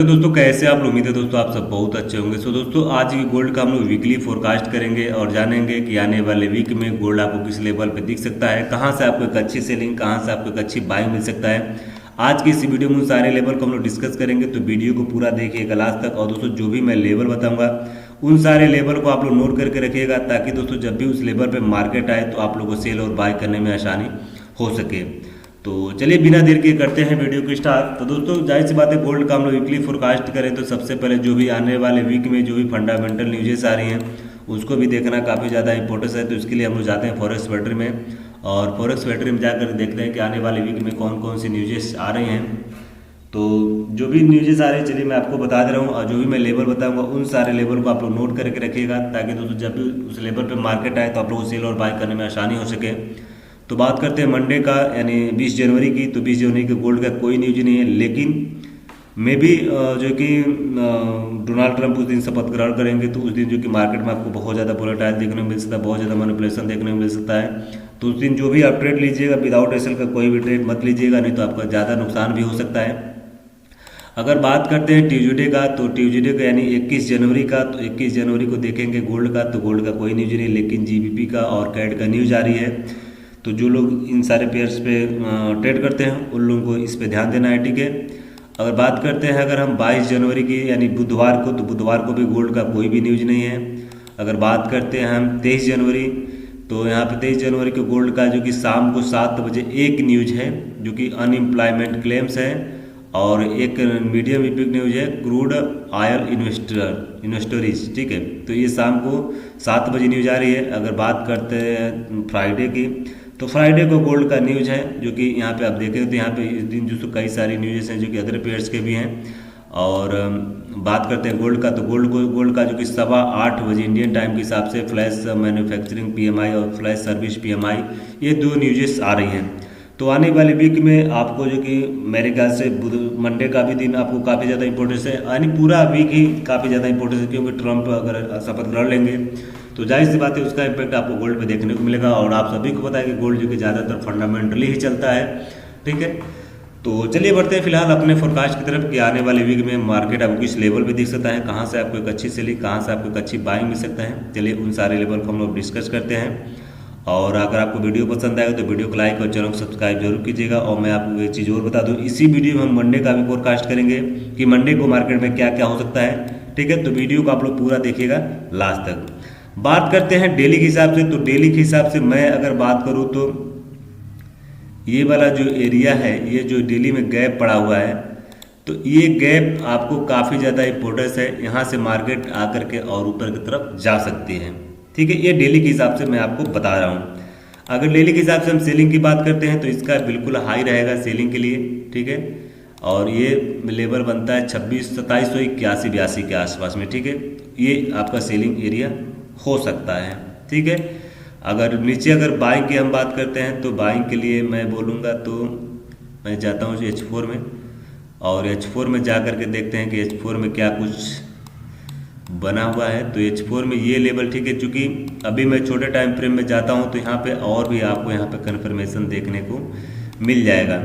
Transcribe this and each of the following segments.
तो दोस्तों कैसे आप लोग? उम्मीद है दोस्तों आप सब बहुत अच्छे होंगे। सो दोस्तों आज की गोल्ड का हम लोग वीकली फोरकास्ट करेंगे और जानेंगे कि आने वाले वीक में गोल्ड आपको किस लेवल पे दिख सकता है, कहां से आपको एक अच्छी सेलिंग, कहां से आपको एक अच्छी बाइंग मिल सकता है। आज की इस वीडियो में उन सारे लेवल को हम लोग डिस्कस करेंगे, तो वीडियो को पूरा देखिएगा लास्ट तक। और दोस्तों जो भी मैं लेवल बताऊंगा उन सारे लेवल को आप लोग नोट करके रखिएगा, ताकि दोस्तों जब भी उस लेवल पर मार्केट आए तो आप लोग को सेल और बाय करने में आसानी हो सके। तो चलिए बिना देर के करते हैं वीडियो को स्टार्ट। तो दोस्तों जाहिर सी बात है, गोल्ड का हम लोग वीकली फोरकास्ट करें तो सबसे पहले जो भी आने वाले वीक में जो भी फंडामेंटल न्यूजेस आ रही हैं उसको भी देखना काफ़ी ज़्यादा इंपॉर्टेंस है। तो इसके लिए हम लोग जाते हैं फॉरेक्स बैटरी में, और फॉरेक्स बैटरी में जाकर देखते हैं कि आने वाले वीक में कौन कौन सी न्यूजेस आ रही हैं। तो जो भी न्यूजेस आ रही है चलिए मैं आपको बता दे रहा हूँ, और जो भी मैं लेवल बताऊंगा उन सारे लेवल को आप लोग नोट करके रखिएगा, ताकि दोस्तों जब भी उस लेवल पे मार्केट आए तो आप लोग सेल और बाय करने में आसानी हो सके। तो बात करते हैं मंडे का, यानी 20 जनवरी की। तो 20 जनवरी के गोल्ड का कोई न्यूज नहीं है, लेकिन मे भी जो कि डोनाल्ड ट्रंप उस दिन शपथ ग्रहण करेंगे, तो उस दिन जो कि मार्केट में आपको बहुत ज़्यादा वोलेटाइल देखने को मिल सकता है, बहुत ज़्यादा मैनिपुलेशन देखने को मिल सकता है। तो उस दिन जो भी आप ट्रेड लीजिएगा विदाउट एसएल का कोई भी ट्रेड मत लीजिएगा, नहीं तो आपका ज़्यादा नुकसान भी हो सकता है। अगर बात करते हैं ट्यूजडे का, तो ट्यूजडे का यानी 21 जनवरी का, तो 21 जनवरी को देखेंगे गोल्ड का। तो गोल्ड का कोई न्यूज नहीं, लेकिन जीबीपी का और कैड का न्यूज आ रही है। तो जो लोग इन सारे पेयर्स पे ट्रेड करते हैं उन लोगों को इस पे ध्यान देना है, ठीक है। अगर बात करते हैं अगर हम 22 जनवरी की यानी बुधवार को, तो बुधवार को भी गोल्ड का कोई भी न्यूज नहीं है। अगर बात करते हैं हम 23 जनवरी, तो यहाँ पे 23 जनवरी को गोल्ड का जो कि शाम को 7 बजे एक न्यूज है जो कि अनएम्प्लॉयमेंट क्लेम्स है, और एक मीडियम इपिक न्यूज है क्रूड ऑयल इन्वेस्टरीज, ठीक है। तो ये शाम को 7 बजे न्यूज आ रही है। अगर बात करते हैं फ्राइडे की, तो फ्राइडे को गोल्ड का न्यूज है जो कि यहाँ पे आप देखें तो यहाँ पे इस दिन जो कई सारी न्यूज़ हैं जो कि अदर पेयर्स के भी हैं। और बात करते हैं गोल्ड का, तो गोल्ड का जो कि 8:15 बजे इंडियन टाइम के हिसाब से फ्लैश मैन्युफैक्चरिंग पीएमआई और फ्लैश सर्विस पीएमआई, ये दो न्यूज़ेस आ रही हैं। तो आने वाले वीक में आपको जो कि मेरे ख्याल से मंडे का भी दिन आपको काफ़ी ज़्यादा इंपॉर्टेंस है, यानी पूरा वीक ही काफ़ी ज़्यादा इंपॉर्टेंस है, क्योंकि ट्रंप अगर शपथ ग्रहण लेंगे तो जाहिर सी बात है उसका इम्पैक्ट आपको गोल्ड पे देखने को मिलेगा। और आप सभी को पता है कि गोल्ड जो कि ज़्यादातर फंडामेंटली ही चलता है, ठीक है। तो चलिए बढ़ते हैं फिलहाल अपने फोरकास्ट की तरफ कि आने वाले वीक में मार्केट आपको किस लेवल पे दिख सकता है, कहाँ से आपको एक अच्छी सेलिंग, कहाँ से आपको एक अच्छी बाइंग मिल सकता है। चलिए उन सारे लेवल को हम लोग डिस्कस करते हैं। और अगर आपको वीडियो पसंद आएगा तो वीडियो को लाइक और चैनल को सब्सक्राइब जरूर कीजिएगा। और मैं आपको एक चीज़ और बता दूं, इसी वीडियो में हम मंडे का भी फोरकास्ट करेंगे कि मंडे को मार्केट में क्या क्या हो सकता है, ठीक है। तो वीडियो को आप लोग पूरा देखिएगा लास्ट तक। बात करते हैं डेली के हिसाब से, तो डेली के हिसाब से मैं अगर बात करूं तो ये वाला जो एरिया है, ये जो डेली में गैप पड़ा हुआ है, तो ये गैप आपको काफ़ी ज़्यादा इंपॉर्टेंस है। यहाँ से मार्केट आकर के और ऊपर की तरफ जा सकती है, ठीक है। ये डेली के हिसाब से मैं आपको बता रहा हूँ। अगर डेली के हिसाब से हम सेलिंग की बात करते हैं तो इसका बिल्कुल हाई रहेगा सेलिंग के लिए, ठीक है। और ये लेवल बनता है 2781 के आसपास में, ठीक है। ये आपका सेलिंग एरिया हो सकता है, ठीक है। अगर नीचे अगर बाइंग की हम बात करते हैं तो बाइंग के लिए मैं बोलूँगा तो मैं जाता हूँ H4 में, और H4 में जा कर के देखते हैं कि H4 में क्या कुछ बना हुआ है। तो H4 में ये लेवल, ठीक है, चूँकि अभी मैं छोटे टाइम फ्रेम में जाता हूँ तो यहाँ पे और भी आपको यहाँ पे कन्फर्मेशन देखने को मिल जाएगा।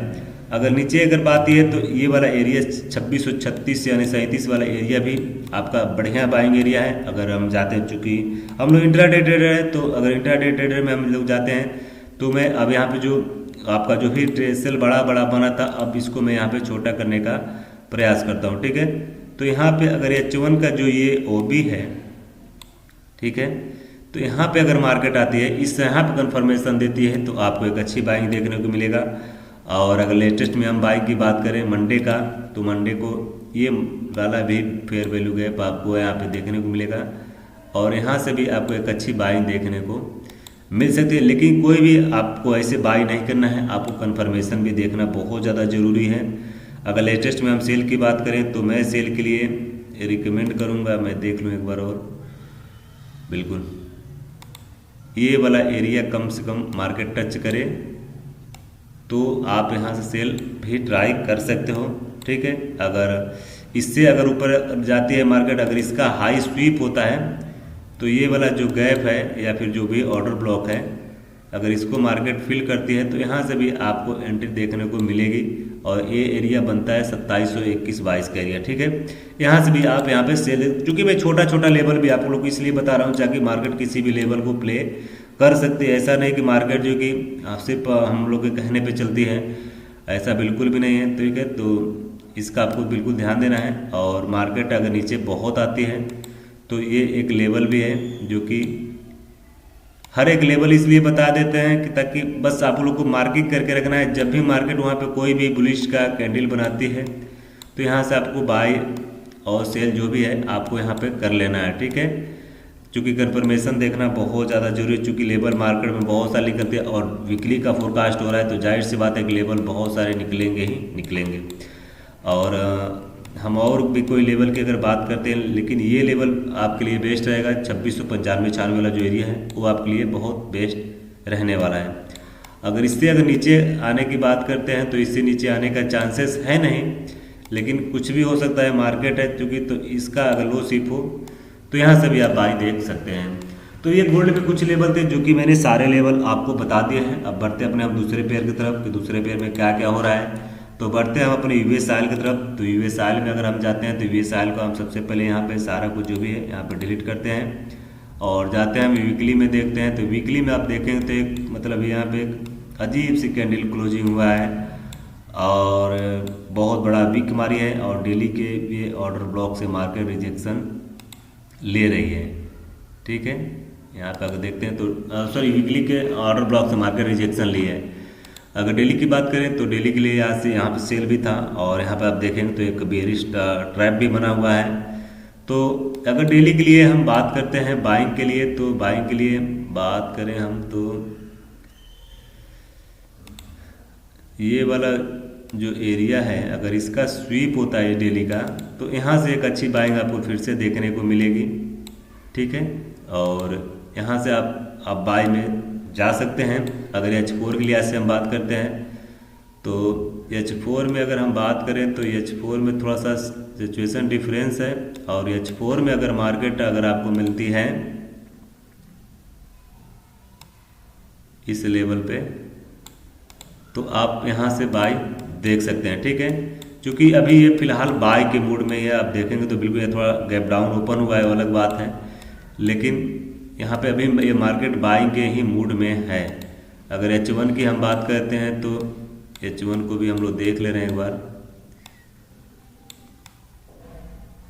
अगर नीचे अगर बात ये है तो ये वाला एरिया 2636 यानी 37 वाला एरिया भी आपका बढ़िया बाइंग एरिया है। अगर हम जाते हैं, चूँकि हम लोग इंट्राडे ट्रेडर है, तो अगर इंट्राडे ट्रेडर में हम लोग जाते हैं तो मैं अब यहाँ पे जो आपका जो भी ट्रेसेल बड़ा बना था, अब इसको मैं यहाँ पे छोटा करने का प्रयास करता हूँ, ठीक है। तो यहाँ पे अगर H1 का जो ये OB है, ठीक है, तो यहाँ पे अगर मार्केट आती है, इस यहाँ पे कंफर्मेशन देती है तो आपको एक अच्छी बाइंग देखने को मिलेगा। और अगर लेटेस्ट में हम बाइंग की बात करें मंडे का, तो मंडे को ये वाला भी फेयर वैल्यू गैप आपको यहाँ पे देखने को मिलेगा, और यहाँ से भी आपको एक अच्छी बाइंग देखने को मिल सकती है। लेकिन कोई भी आपको ऐसे बाई नहीं करना है, आपको कंफर्मेशन भी देखना बहुत ज़्यादा ज़रूरी है। अगर लेटेस्ट में हम सेल की बात करें तो मैं सेल के लिए रिकमेंड करूँगा, मैं देख लूँ एक बार और, बिल्कुल ये वाला एरिया कम से कम मार्केट टच करे तो आप यहाँ से सेल भी ट्राई कर सकते हो, ठीक है। अगर इससे अगर ऊपर जाती है मार्केट, अगर इसका हाई स्वीप होता है तो ये वाला जो गैप है या फिर जो भी ऑर्डर ब्लॉक है, अगर इसको मार्केट फिल करती है तो यहाँ से भी आपको एंट्री देखने को मिलेगी। और ये एरिया बनता है 2721-22 का एरिया, ठीक है। यहाँ से भी आप यहाँ पे सेल, चूँकि मैं छोटा छोटा लेवल भी आप लोग को इसलिए बता रहा हूँ ताकि मार्केट किसी भी लेवल को प्ले कर सकते हैं। ऐसा नहीं कि मार्केट जो कि सिर्फ हम लोग के कहने पे चलती है, ऐसा बिल्कुल भी नहीं है, ठीक है। तो इसका आपको बिल्कुल ध्यान देना है। और मार्केट अगर नीचे बहुत आती है तो ये एक लेवल भी है, जो कि हर एक लेवल इसलिए बता देते हैं कि ताकि बस आप लोग को मार्किंग करके रखना है। जब भी मार्केट वहाँ पे कोई भी बुलिश का कैंडल बनाती है तो यहाँ से आपको बाय और सेल जो भी है आपको यहाँ पे कर लेना है, ठीक है। चूँकि कंफर्मेशन देखना बहुत ज़्यादा जरूरी है, चूँकि लेवल मार्केट में बहुत सारे निकलते हैं और वीकली का फोरकास्ट हो रहा है तो जाहिर सी बात है कि लेवल बहुत सारे निकलेंगे ही निकलेंगे। और हम और भी कोई लेवल की अगर बात करते हैं, लेकिन ये लेवल आपके लिए बेस्ट रहेगा। 2695-96 वाला जो एरिया है वो आपके लिए बहुत बेस्ट रहने वाला है। अगर इससे अगर नीचे आने की बात करते हैं तो इससे नीचे आने का चांसेस है नहीं, लेकिन कुछ भी हो सकता है, मार्केट है चूँकि। तो इसका अगर लो शिप हो तो यहाँ से भी आप बाई देख सकते हैं। तो ये गोल्ड के कुछ लेवल थे जो कि मैंने सारे लेवल आपको बता दिए हैं। अब बढ़ते अपने हम दूसरे पेयर की तरफ कि दूसरे पेयर में क्या क्या हो रहा है। तो बढ़ते हैं हम अपने यूएस ऑयल की तरफ। तो यूएस ऑयल में अगर हम जाते हैं तो यूएस ऑयल को हम सबसे पहले यहाँ पे सारा कुछ जो भी है यहाँ पे डिलीट करते हैं और जाते हैं हम वीकली में देखते हैं। तो वीकली में आप देखेंगे तो एक मतलब यहाँ पे एक अजीब सी कैंडल क्लोजिंग हुआ है और बहुत बड़ा वीक मारी है और डेली के ये ऑर्डर ब्लॉक से मार्केट रिजेक्शन ले रही है, ठीक है। यहाँ पे अगर देखते हैं तो सॉरी वीकली के ऑर्डर ब्लॉक से मार्केट रिजेक्शन ली है। अगर डेली की बात करें तो डेली के लिए यहाँ पे सेल भी था और यहाँ पे आप देखेंगे तो एक बेरिश ट्रैप भी बना हुआ है। तो अगर डेली के लिए हम बात करते हैं बाइंग के लिए, तो बाइंग के लिए बात करें हम तो ये वाला जो एरिया है अगर इसका स्वीप होता है डेली का तो यहाँ से एक अच्छी बाइंग आपको फिर से देखने को मिलेगी, ठीक है। और यहाँ से आप बाय में जा सकते हैं। अगर H4 के लिहाज से हम बात करते हैं तो H4 में अगर हम बात करें तो H4 में थोड़ा सा सिचुएशन डिफरेंस है और H4 में अगर मार्केट अगर आपको मिलती है इस लेवल पे तो आप यहाँ से बाय देख सकते हैं, ठीक है। क्योंकि अभी ये फिलहाल बाय के मूड में है, आप देखेंगे तो बिल्कुल ये थोड़ा गैप डाउन ओपन हुआ है वो अलग बात है, लेकिन यहाँ पे अभी ये मार्केट बाइंग के ही मूड में है। अगर H1 की हम बात करते हैं तो H1 को भी हम लोग देख ले रहे हैं एक बार।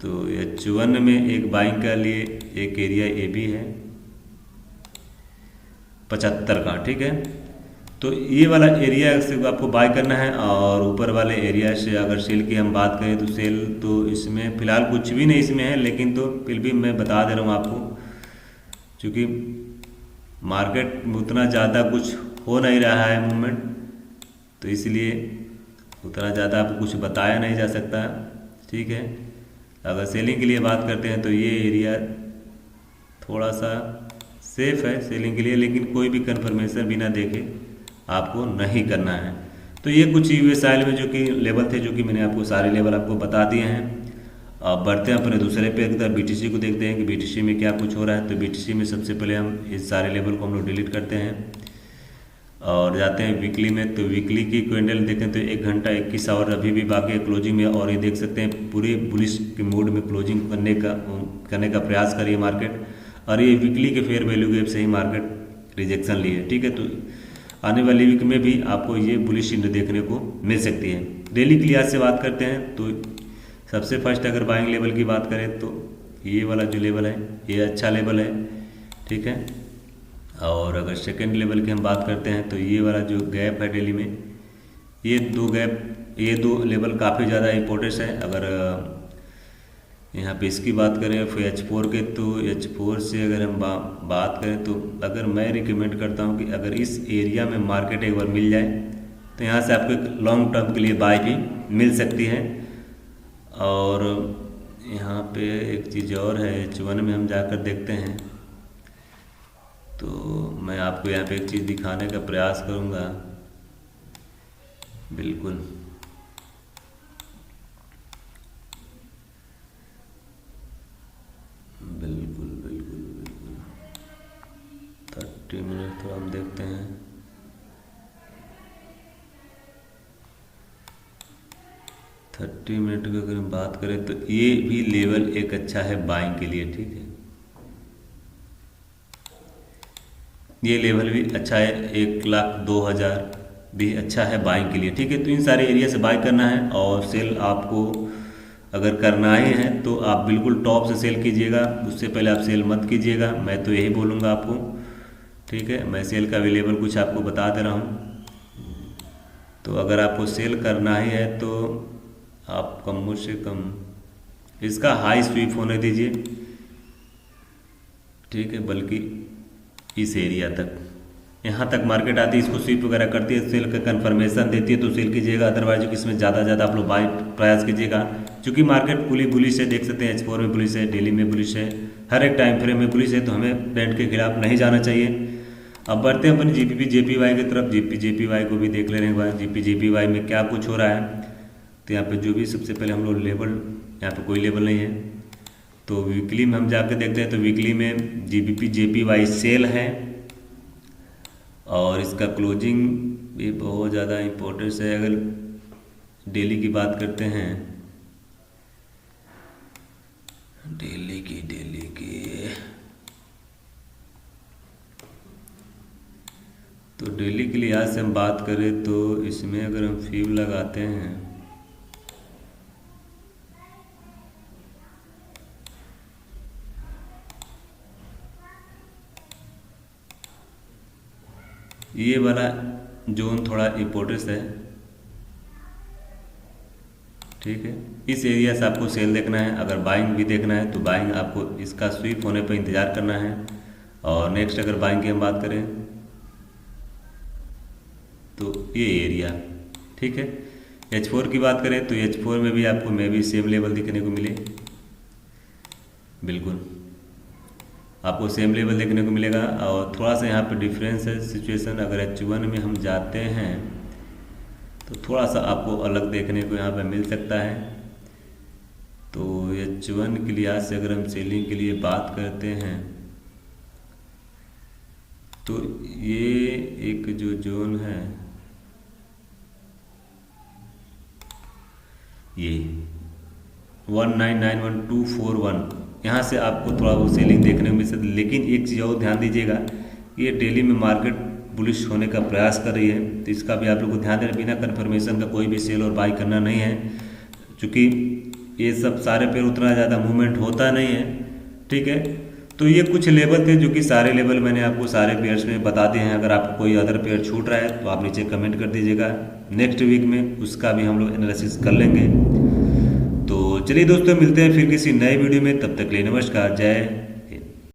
तो H1 में एक बाइंग के लिए एक एरिया ए भी है 75 का, ठीक है। तो ये वाला एरिया से आपको बाय करना है और ऊपर वाले एरिया से अगर सेल की हम बात करें तो सेल तो इसमें फ़िलहाल कुछ भी नहीं इसमें है, लेकिन तो फिर भी मैं बता दे रहा हूँ आपको क्योंकि मार्केट में उतना ज़्यादा कुछ हो नहीं रहा है मूवमेंट, तो इसलिए उतना ज़्यादा आपको कुछ बताया नहीं जा सकता, ठीक है। अगर सेलिंग के लिए बात करते हैं तो ये एरिया थोड़ा सा सेफ है सेलिंग के लिए, लेकिन कोई भी कंफर्मेशन बिना देखे आपको नहीं करना है। तो ये कुछ यूएस ऑयल में जो कि लेवल थे जो कि मैंने आपको सारे लेवल आपको बता दिए हैं। अब बढ़ते हैं अपने दूसरे पे की तरफ बीटीसी को देखते हैं कि बीटीसी में क्या कुछ हो रहा है। तो बीटीसी में सबसे पहले हम इस सारे लेवल को हम लोग डिलीट करते हैं और जाते हैं वीकली में। तो वीकली की कैंडल देखें तो 1 घंटा 21 आवर अभी भी बाकी है क्लोजिंग में और ये देख सकते हैं पूरे बुलिश के मूड में क्लोजिंग करने का प्रयास करी है मार्केट और ये वीकली के फेयर वैल्यू गैप से ही मार्केट रिजेक्शन ली है, ठीक है। तो आने वाली वीक में भी आपको ये बुलिश इंड देखने को मिल सकती है। डेली के लिहाज से बात करते हैं तो सबसे फर्स्ट अगर बाइंग लेवल की बात करें तो ये वाला जो लेवल है ये अच्छा लेवल है, ठीक है। और अगर सेकेंड लेवल की हम बात करते हैं तो ये वाला जो गैप है डेली में ये दो लेवल काफ़ी ज़्यादा इम्पोर्टेंस है। अगर यहाँ पे इसकी बात करें फिर H4 के तो H4 से अगर हम बात करें तो अगर मैं रिकमेंड करता हूँ कि अगर इस एरिया में मार्केट एक बार मिल जाए तो यहाँ से आपको एक लॉन्ग टर्म के लिए बाय भी मिल सकती है। और यहाँ पे एक चीज़ और है H1 में हम जाकर देखते हैं तो मैं आपको यहाँ पे एक चीज़ दिखाने का प्रयास करूँगा। बिल्कुल बिल्कुल बिल्कुल बिल्कुल 30 मिनट तो हम देखते हैं। 30 मिनट की अगर हम बात करें तो ये भी लेवल एक अच्छा है बाइंग के लिए, ठीक है। ये लेवल भी अच्छा है, 1,02,000 भी अच्छा है बाइंग के लिए, ठीक है। तो इन सारे एरिया से बाई करना है और सेल आपको अगर करना ही है तो आप बिल्कुल टॉप से सेल कीजिएगा, उससे पहले आप सेल मत कीजिएगा, मैं तो यही बोलूँगा आपको, ठीक है। मैं सेल का भी लेवल कुछ आपको बता दे रहा हूँ। तो अगर आपको सेल करना ही है तो आप कम से कम इसका हाई स्वीप होने दीजिए, ठीक है, बल्कि इस एरिया तक, यहाँ तक मार्केट आती है, इसको स्वीप वगैरह करती है, सेल का कंफर्मेशन देती है तो सेल कीजिएगा, अदरवाइज इसमें ज़्यादा आप लोग बाई प्रयास कीजिएगा। क्योंकि मार्केट पूरी बुलिश है, देख सकते हैं H4 में बुलिश है, डेली में बुलिश है, हर एक टाइम फ्रेम में बुलिश है, तो हमें ट्रेंड के खिलाफ नहीं जाना चाहिए। अब बढ़ते हैं अपनी GPP JPY की तरफ। JPY को भी देख ले रहे हैं, GPP JPY में क्या कुछ हो रहा है। तो यहाँ पे जो भी सबसे पहले हम लोग लेवल, यहाँ पे कोई लेवल नहीं है, तो वीकली में हम जाकर देखते हैं। तो वीकली में GPP JPY सेल है और इसका क्लोजिंग भी बहुत ज़्यादा इम्पोर्टेंस है। अगर डेली की बात करते हैं, डेली की तो डेली के लिहाज से हम बात करें तो इसमें अगर हम फीव लगाते हैं ये वाला जोन थोड़ा इम्पोर्टेंस है, ठीक है। इस एरिया से आपको सेल देखना है, अगर बाइंग भी देखना है तो बाइंग आपको इसका स्वीप होने पर इंतज़ार करना है। और नेक्स्ट अगर बाइंग की हम बात करें तो ये एरिया, ठीक है। H4 की बात करें तो H4 में भी आपको मे भी सेम लेवल दिखने को मिले, बिल्कुल आपको सेम लेवल देखने को मिलेगा। और थोड़ा सा यहाँ पे डिफरेंस है सिचुएशन, अगर H1 में हम जाते हैं तो थोड़ा सा आपको अलग देखने को यहाँ पे मिल सकता है। तो H1 के लिहाज से अगर हम सेलिंग के लिए बात करते हैं तो ये एक जो जोन है ये 1991241, यहाँ से आपको थोड़ा वो सेलिंग देखने को मिल सकती है। लेकिन एक चीज़ और ध्यान दीजिएगा, ये डेली में मार्केट बुलिश होने का प्रयास कर रही है, तो इसका भी आप लोग को ध्यान देना, बिना कंफर्मेशन का कोई भी सेल और बाई करना नहीं है, क्योंकि ये सब सारे पेयर उतना ज़्यादा मूवमेंट होता नहीं है, ठीक है। तो ये कुछ लेवल थे जो कि सारे लेवल मैंने आपको सारे पेयर्स में बता दिए हैं। अगर आपको कोई अदर पेयर छूट रहा है तो आप नीचे कमेंट कर दीजिएगा, नेक्स्ट वीक में उसका भी हम लोग एनालिसिस कर लेंगे। तो चलिए दोस्तों, मिलते हैं फिर किसी नए वीडियो में, तब तक के लिए नमस्कार, जय